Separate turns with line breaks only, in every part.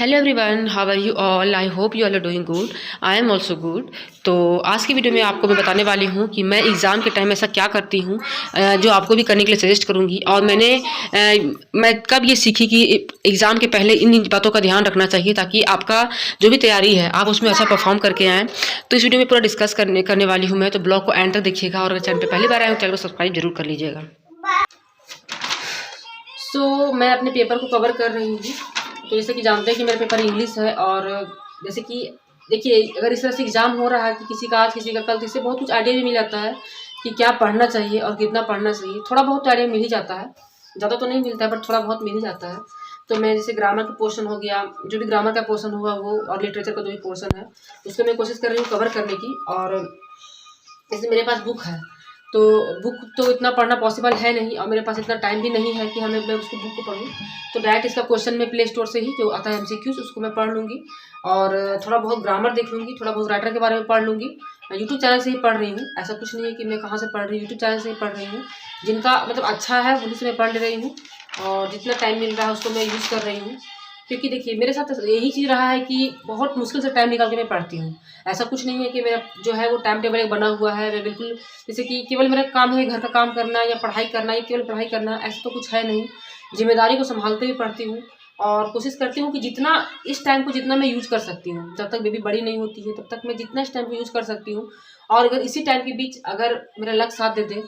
Hello everyone, how are you all. I hope you all are doing good. I am also good. तो आज की video में आपको मैं बताने वाली हूँ कि मैं एग्ज़ाम के टाइम ऐसा क्या करती हूँ जो आपको भी करने के लिए सजेस्ट करूँगी। और मैं कब ये सीखी कि एग्ज़ाम के पहले इन बातों का ध्यान रखना चाहिए ताकि आपका जो भी तैयारी है आप उसमें अच्छा परफॉर्म करके आएँ। तो इस वीडियो में पूरा डिस्कस करने वाली हूँ मैं, तो ब्लॉग को एंड तक देखिएगा। और अगर चैनल पर पहली बार आए हो चैनल को सब्सक्राइब जरूर कर लीजिएगा। मैं अपने पेपर को कवर कर रही हूँ। तो जैसे कि जानते हैं कि मेरा पेपर इंग्लिश है, और जैसे कि देखिए अगर इस तरह से एग्ज़ाम हो रहा है कि किसी का आज किसी का कल, तो इससे बहुत कुछ आइडिया भी मिल जाता है कि क्या पढ़ना चाहिए और कितना पढ़ना चाहिए। थोड़ा बहुत आइडिया मिल ही जाता है, ज़्यादा तो नहीं मिलता है बट थोड़ा बहुत मिल ही जाता है। तो मैं जैसे ग्रामर का पोर्शन हो गया, जो भी ग्रामर का पोर्शन होगा वो, और लिटरेचर का जो भी पोर्शन है उसको मैं कोशिश कर रही हूँ कवर करने की। और जैसे मेरे पास बुक है तो बुक तो इतना पढ़ना पॉसिबल है नहीं, और मेरे पास इतना टाइम भी नहीं है कि मैं उसको बुक को पढूं। तो डायरेक्ट इसका क्वेश्चन में प्ले स्टोर से ही जो आता है MCQs उसको मैं पढ़ लूँगी, और थोड़ा बहुत ग्रामर देख लूँगी, थोड़ा बहुत राइटर के बारे में पढ़ लूँगी। मैं यूट्यूब चैनल से ही पढ़ रही हूँ, ऐसा कुछ नहीं है कि मैं कहाँ से पढ़ रही हूँ, यूट्यूब चैनल से ही पढ़ रही हूँ। जिनका मतलब अच्छा है उन्हीं से मैं पढ़ ले रही हूँ, और जितना टाइम मिल रहा है उसको मैं यूज़ कर रही हूँ। क्योंकि देखिए मेरे साथ यही चीज़ रहा है कि बहुत मुश्किल से टाइम निकाल के मैं पढ़ती हूँ। ऐसा कुछ नहीं है कि मेरा जो है वो टाइम टेबल एक बना हुआ है। मैं बिल्कुल जैसे कि केवल मेरा काम है घर का काम करना या पढ़ाई करना, या केवल पढ़ाई करना, ऐसा तो कुछ है नहीं। जिम्मेदारी को संभालते हुए पढ़ती हूँ, और कोशिश करती हूँ कि जितना इस टाइम को जितना मैं यूज़ कर सकती हूँ, जब तक बेबी बड़ी नहीं होती है तब तक मैं जितना इस टाइम को यूज़ कर सकती हूँ। और अगर इसी टाइम के बीच अगर मेरा लक साथ दे दे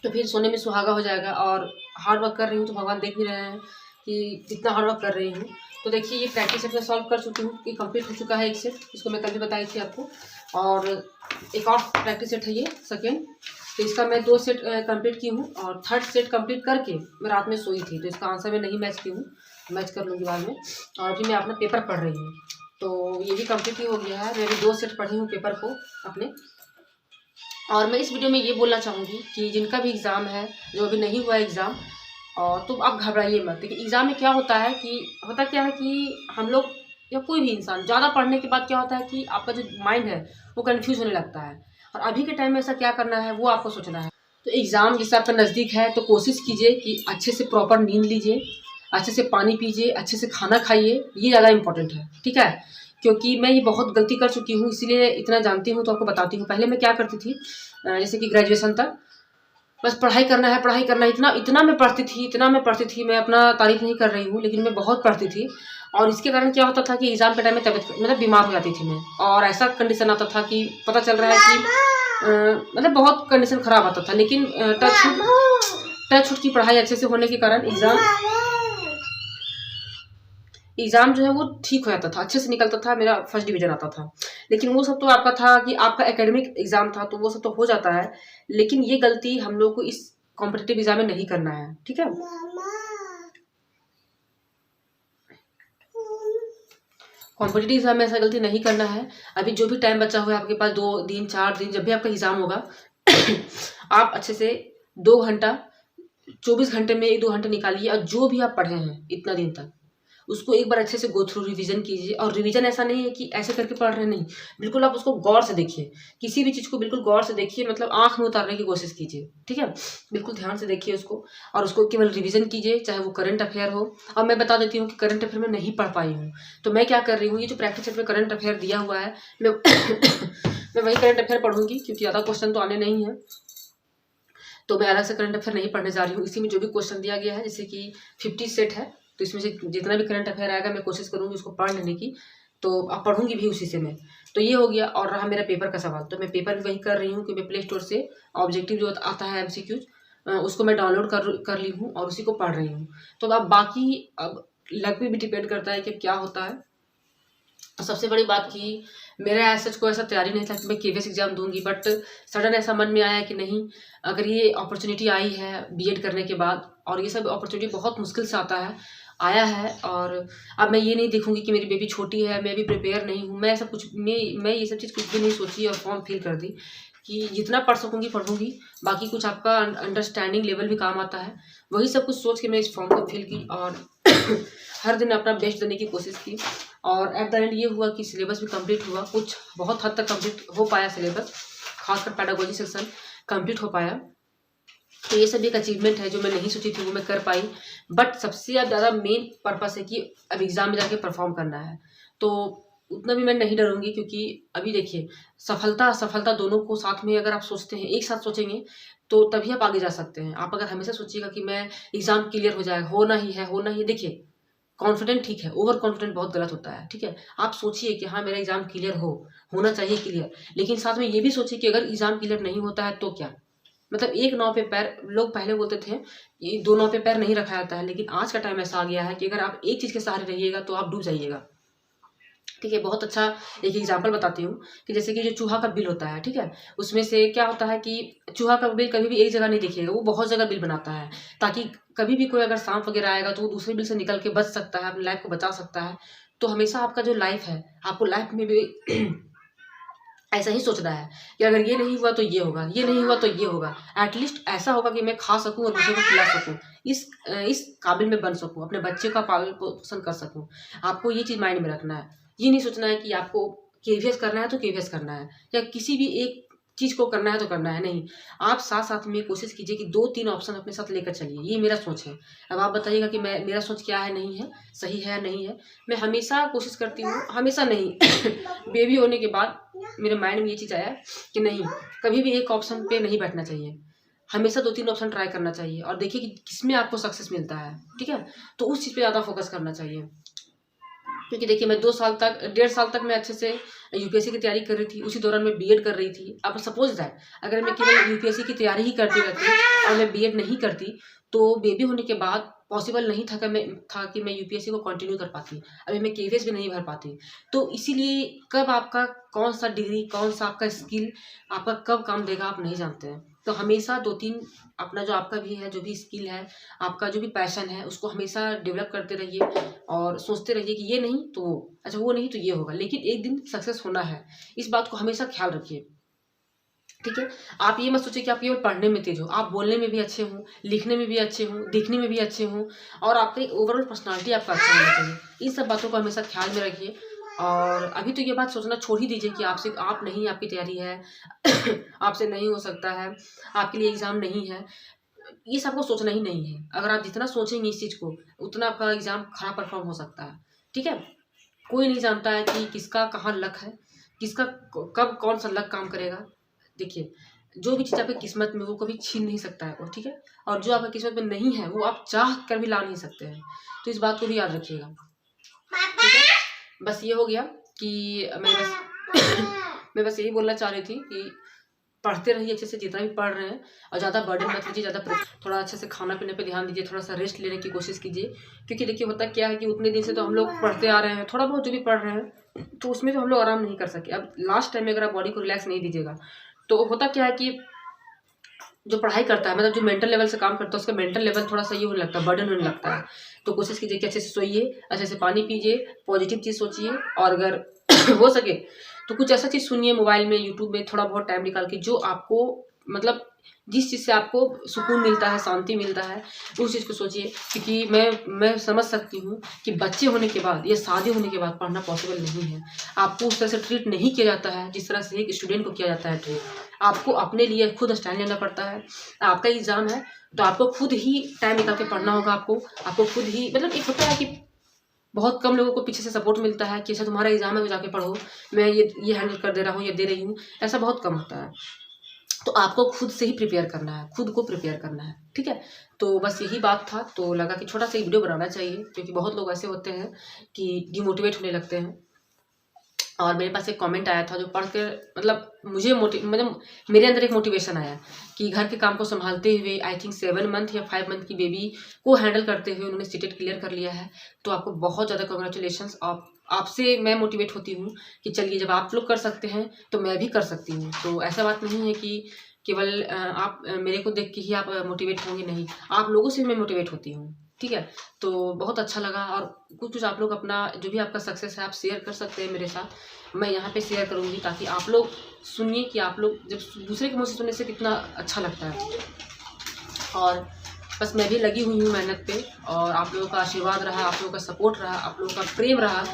तो फिर सोने में सुहागा हो जाएगा। और हार्ड वर्क कर रही हूँ तो भगवान देख भी रहे हैं कि कितना हार्ड वर्क कर रही हूँ। तो देखिए ये प्रैक्टिस सेट मैं सॉल्व कर चुकी हूँ, ये कंप्लीट हो चुका है एक सेट, इसको मैं कल भी बताई थी आपको। और एक और प्रैक्टिस सेट है ये सेकेंड, तो इसका मैं 2 सेट कंप्लीट की हूँ, और थर्ड सेट कंप्लीट करके मैं रात में सोई थी। तो इसका आंसर मैं नहीं मैच की हूँ, मैच कर लूँगी बाद में। और अभी मैं अपना पेपर पढ़ रही हूँ, तो ये भी कंप्लीट ही हो गया है। मैं भी 2 सेट पढ़ी हूँ पेपर को अपने। और मैं इस वीडियो में ये बोलना चाहूँगी कि जिनका भी एग्ज़ाम है, जो अभी नहीं हुआ एग्ज़ाम, और तो आप घबराइए मत। देखिए एग्ज़ाम में क्या होता है कि हम लोग या कोई भी इंसान ज़्यादा पढ़ने के बाद क्या होता है कि आपका जो माइंड है वो कन्फ्यूज़ होने लगता है। और अभी के टाइम में ऐसा क्या करना है वो आपको सोचना है। तो एग्ज़ाम जैसे आपका नज़दीक है तो कोशिश कीजिए कि अच्छे से प्रॉपर नींद लीजिए, अच्छे से पानी पीजिए, अच्छे से खाना खाइए, ये ज़्यादा इम्पोर्टेंट है, ठीक है। क्योंकि मैं ये बहुत गलती कर चुकी हूँ, इसीलिए इतना जानती हूँ तो आपको बताती हूँ। पहले मैं क्या करती थी, जैसे कि ग्रेजुएशन तक बस पढ़ाई करना है, पढ़ाई करना है, इतना मैं पढ़ती थी। मैं अपना तारीफ़ नहीं कर रही हूँ, लेकिन मैं बहुत पढ़ती थी। और इसके कारण क्या होता था कि एग्ज़ाम के टाइम में तबीयत मतलब बीमार हो जाती थी मैं, और ऐसा कंडीशन आता था कि पता चल रहा है कि मतलब बहुत कंडीशन ख़राब आता था। लेकिन टच वुड की पढ़ाई अच्छे से होने के कारण एग्ज़ाम जो है वो ठीक हो जाता था, अच्छे से निकलता था, मेरा फर्स्ट डिवीज़न आता था। लेकिन वो सब तो आपका था कि आपका एकेडमिक एग्ज़ाम था, तो वो सब तो हो जाता है। लेकिन ये गलती हम लोग को इस कॉम्पिटिटिव एग्ज़ाम में नहीं करना है, ठीक है। कॉम्पिटिटिव एग्ज़ाम में ऐसा गलती नहीं करना है। अभी जो भी टाइम बचा हुआ है आपके पास, 2 दिन 4 दिन, जब भी आपका एग्ज़ाम होगा आप अच्छे से 2 घंटा 24 घंटे में 1-2 घंटे निकालिए, और जो भी आप पढ़े हैं इतना दिन तक उसको एक बार अच्छे से गो थ्रू रिवीजन कीजिए। और रिवीजन ऐसा नहीं है कि ऐसे करके पढ़ रहे, नहीं, बिल्कुल आप उसको गौर से देखिए। किसी भी चीज़ को बिल्कुल गौर से देखिए, मतलब आँख में उतारने की कोशिश कीजिए, ठीक है। बिल्कुल ध्यान से देखिए उसको, और उसको केवल रिवीजन कीजिए, चाहे वो करंट अफेयर हो। और मैं बता देती हूँ कि करंट अफेयर में नहीं पढ़ पाई हूँ, तो मैं क्या कर रही हूँ, ये जो प्रैक्टिस सेट में करंट अफेयर दिया हुआ है मैं मैं वही करंट अफेयर पढ़ूंगी, क्योंकि ज़्यादा क्वेश्चन तो आने नहीं है। तो मैं अलग से करंट अफेयर नहीं पढ़ने जा रही हूँ। इसी में जो भी क्वेश्चन दिया गया है, जैसे कि 50 सेट है, तो इसमें से जितना भी करंट अफेयर आएगा मैं कोशिश करूँगी उसको पढ़ लेने की। तो अब पढ़ूंगी भी उसी से मैं। तो ये हो गया। और रहा मेरा पेपर का सवाल, तो मैं पेपर भी वही कर रही हूँ कि मैं प्ले स्टोर से ऑब्जेक्टिव जो आता है MCQs उसको मैं डाउनलोड कर ली हूँ, और उसी को पढ़ रही हूँ। तो अब बाकी अब लक पे भी डिपेंड करता है कि क्या होता है। सबसे बड़ी बात कि मेरा सच को ऐसा तैयारी नहीं था कि मैं KVS एग्ज़ाम दूंगी, बट सडन ऐसा मन में आया कि नहीं, अगर ये अपॉर्चुनिटी आई है BEd करने के बाद, और ये सब अपॉर्चुनिटी बहुत मुश्किल से आया है, और अब मैं ये नहीं देखूंगी कि मेरी बेबी छोटी है, मैं भी प्रिपेयर नहीं हूँ, मैं ये सब चीज़ कुछ भी नहीं सोची, और फॉर्म फिल कर दी कि जितना पढ़ सकूंगी पढ़ूंगी। बाकी कुछ आपका अंडरस्टैंडिंग लेवल भी काम आता है, वही सब कुछ सोच के मैं इस फॉर्म को फिल की, और हर दिन अपना बेस्ट देने की कोशिश की। और एट द एंड ये हुआ कि सिलेबस भी कंप्लीट हुआ, कुछ बहुत हद तक कंप्लीट हो पाया सिलेबस, खासकर पेडागोजी सेक्शन कंप्लीट हो पाया। तो ये सब एक अचीवमेंट है जो मैं नहीं सोची थी वो मैं कर पाई। बट सबसे ज़्यादा मेन पर्पस है कि अब एग्ज़ाम में जाके परफॉर्म करना है, तो उतना भी मैं नहीं डरूंगी, क्योंकि अभी देखिए सफलता असफलता दोनों को साथ में अगर आप सोचते हैं, एक साथ सोचेंगे तो तभी आप आगे जा सकते हैं। आप अगर हमेशा सोचिएगा कि मैं एग्ज़ाम क्लियर हो जाएगा, होना ही है होना ही है, देखिए कॉन्फिडेंट ठीक है, ओवर कॉन्फिडेंट बहुत गलत होता है, ठीक है। आप सोचिए कि हाँ मेरा एग्ज़ाम क्लियर होना चाहिए क्लियर, लेकिन साथ में ये भी सोचिए कि अगर एग्ज़ाम क्लियर नहीं होता है तो क्या। मतलब एक नाव पे पैर, लोग पहले बोलते थे ये दो नाव पे पैर नहीं रखा जाता है, लेकिन आज का टाइम ऐसा आ गया है कि अगर आप एक चीज़ के सहारे रहिएगा तो आप डूब जाइएगा, ठीक है। बहुत अच्छा एक एग्जांपल बताती हूँ कि जैसे कि जो चूहा का बिल होता है, ठीक है, उसमें से क्या होता है कि चूहा का बिल कभी भी एक जगह नहीं दिखेगा, वो बहुत जगह बिल बनाता है, ताकि कभी भी कोई अगर सांप वगैरह आएगा तो वो दूसरे बिल से निकल के बच सकता है, अपनी लाइफ को बचा सकता है। तो हमेशा आपका जो लाइफ है, आपको लाइफ में भी ऐसा ही सोचना है कि अगर ये नहीं हुआ तो ये होगा, ये नहीं हुआ तो ये होगा, एटलीस्ट ऐसा होगा कि मैं खा सकूं और दूसरे को खिला सकूं, इस काबिल में बन सकूं, अपने बच्चे का पालन पोषण कर सकूं। आपको ये चीज़ माइंड में रखना है। ये नहीं सोचना है कि आपको केवीएस करना है तो केवीएस करना है, या किसी भी एक चीज़ को करना है तो करना है, नहीं। आप साथ साथ में कोशिश कीजिए कि 2-3 ऑप्शन अपने साथ लेकर चलिए, ये मेरा सोच है। अब आप बताइएगा कि मेरा सोच क्या है, नहीं है, सही है या नहीं है। मैं हमेशा कोशिश करती हूँ, हमेशा नहीं बेबी होने के बाद मेरे माइंड में ये चीज़ आया कि नहीं, कभी भी एक ऑप्शन पे नहीं बैठना चाहिए, हमेशा 2-3 ऑप्शन ट्राई करना चाहिए और देखिए कि किसमें आपको सक्सेस मिलता है, ठीक है। तो उस चीज़ पे ज़्यादा फोकस करना चाहिए, क्योंकि देखिए मैं 2 साल तक 1.5 साल तक मैं अच्छे से यूपीएससी की तैयारी कर रही थी, उसी दौरान मैं बीएड कर रही थी। अब सपोज दैट अगर मैं केवल यूपीएससी की तैयारी ही करती रहती और मैं बीएड नहीं करती, तो बेबी होने के बाद पॉसिबल नहीं था कि मैं यूपीएससी को कंटिन्यू कर पाती, अभी मैं केवीएस भी नहीं भर पाती। तो इसीलिए कब आपका कौन सा डिग्री, कौन सा आपका स्किल आपका कब काम देगा आप नहीं जानते हैं। तो हमेशा 2-3 अपना जो आपका भी है, जो भी स्किल है, आपका जो भी पैशन है, उसको हमेशा डेवलप करते रहिए और सोचते रहिए कि ये नहीं तो अच्छा, वो नहीं तो ये होगा, लेकिन एक दिन सक्सेस होना है, इस बात को हमेशा ख्याल रखिए, ठीक है। आप ये मत सोचिए कि आप केवल पढ़ने में तेज हो, आप बोलने में भी अच्छे हों, लिखने में भी अच्छे हों, दिखने में भी अच्छे हों, और आपका एक ओवरऑल पर्सनालिटी आपका अच्छा होना चाहिए। इन सब बातों को हमेशा ख्याल में रखिए। और अभी तो ये बात सोचना छोड़ ही दीजिए कि आपसे आप नहीं, आपकी तैयारी है आपसे नहीं हो सकता है, आपके लिए एग्ज़ाम नहीं है, ये सबको सोचना ही नहीं है। अगर आप जितना सोचेंगे इस चीज़ को, उतना आपका एग्ज़ाम खराब परफॉर्म हो सकता है, ठीक है। कोई नहीं जानता है कि किसका कहाँ लक है, किसका कब कौन सा लक काम करेगा। देखिए जो भी चीज़ आपकी किस्मत में, वो कभी छीन नहीं सकता है वो, ठीक है। और जो आपकी किस्मत में नहीं है वो आप चाह कर भी ला नहीं सकते हैं, तो इस बात को भी याद रखिएगा, ठीक है। बस ये हो गया कि मैं बस यही बोलना चाह रही थी कि पढ़ते रहिए अच्छे से, जितना भी पढ़ रहे हैं, और ज़्यादा बर्डन मत लीजिए, थोड़ा अच्छे से खाना पीने पे ध्यान दीजिए, थोड़ा सा रेस्ट लेने की कोशिश कीजिए। क्योंकि देखिए होता क्या है कि उतने दिन से तो हम लोग पढ़ते आ रहे हैं, थोड़ा बहुत जो भी पढ़ रहे हैं तो उसमें तो हम लोग आराम नहीं कर सके। अब लास्ट टाइम में अगर आप बॉडी को रिलैक्स नहीं दीजिएगा तो होता क्या है कि जो पढ़ाई करता है, मतलब जो मेंटल लेवल से काम करता है, उसका मेंटल लेवल थोड़ा सा ये होने लगता है, बर्डन होने लगता है। तो कोशिश कीजिए कि अच्छे से सोइए, अच्छे से पानी पीजिए, पॉजिटिव चीज़ सोचिए, और अगर हो सके तो कुछ ऐसा चीज़ सुनिए मोबाइल में, यूट्यूब में, थोड़ा बहुत टाइम निकाल के, जो आपको मतलब जिस चीज़ से आपको सुकून मिलता है, शांति मिलता है, उस चीज़ को सोचिए। क्योंकि मैं समझ सकती हूँ कि बच्चे होने के बाद या शादी होने के बाद पढ़ना पॉसिबल नहीं है। आपको उस तरह से ट्रीट नहीं किया जाता है जिस तरह से एक स्टूडेंट को किया जाता है ट्रीट। आपको अपने लिए खुद स्टैंड लेना पड़ता है। आपका एग्ज़ाम है तो आपको खुद ही टाइम निकाल के पढ़ना होगा। आपको खुद ही, मतलब एक होता है कि बहुत कम लोगों को पीछे से सपोर्ट मिलता है कि अच्छा तुम्हारा एग्ज़ाम है तो जाके पढ़ो, मैं ये हैंडल कर दे रहा हूँ या दे रही हूँ, ऐसा बहुत कम होता है। तो आपको खुद से ही प्रिपेयर करना है, खुद को प्रिपेयर करना है, ठीक है। तो बस यही बात था, तो लगा कि छोटा सा वीडियो बनाना चाहिए, क्योंकि बहुत लोग ऐसे होते हैं कि डिमोटिवेट होने लगते हैं। और मेरे पास एक कमेंट आया था जो पढ़ कर मतलब मुझे मतलब मेरे अंदर एक मोटिवेशन आया कि घर के काम को संभालते हुए आई थिंक 7 मंथ या 5 मंथ की बेबी को हैंडल करते हुए उन्होंने सीटेट क्लियर कर लिया है। तो आपको बहुत ज़्यादा कॉन्ग्रेचुलेशंस। आपसे मैं मोटिवेट होती हूँ कि चलिए जब आप लोग कर सकते हैं तो मैं भी कर सकती हूँ। तो ऐसा बात नहीं है कि केवल आप मेरे को देख के ही आप मोटिवेट होंगे, नहीं, आप लोगों से मैं मोटिवेट होती हूँ, ठीक है। तो बहुत अच्छा लगा। और कुछ आप लोग अपना जो भी आपका सक्सेस है आप शेयर कर सकते हैं मेरे साथ, मैं यहाँ पे शेयर करूँगी, ताकि आप लोग सुनिए कि आप लोग जब दूसरे के मुँह से सुनने से कितना अच्छा लगता है। और बस मैं भी लगी हुई हूँ मेहनत पे, और आप लोगों का आशीर्वाद रहा, आप लोगों का सपोर्ट रहा, आप लोगों का प्रेम रहा,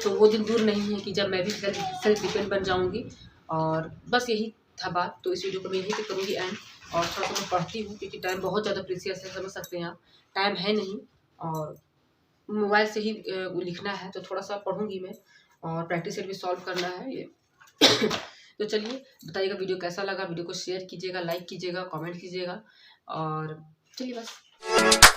तो वो दिन दूर नहीं है कि जब मैं भी सेल्फ डिपेंड बन जाऊँगी। और बस यही था बात। तो इस वीडियो को मैं यहीं पे करूँगी एंड। और थोड़ा सा मैं पढ़ती हूँ, क्योंकि टाइम बहुत ज़्यादा प्रीसियस है, समझ सकते हैं आप। टाइम है नहीं और मोबाइल से ही लिखना है, तो थोड़ा सा पढ़ूँगी मैं, और प्रैक्टिस सेट भी सॉल्व करना है ये। तो चलिए बताइएगा वीडियो कैसा लगा, वीडियो को शेयर कीजिएगा, लाइक कीजिएगा, कमेंट कीजिएगा, और चलिए बस।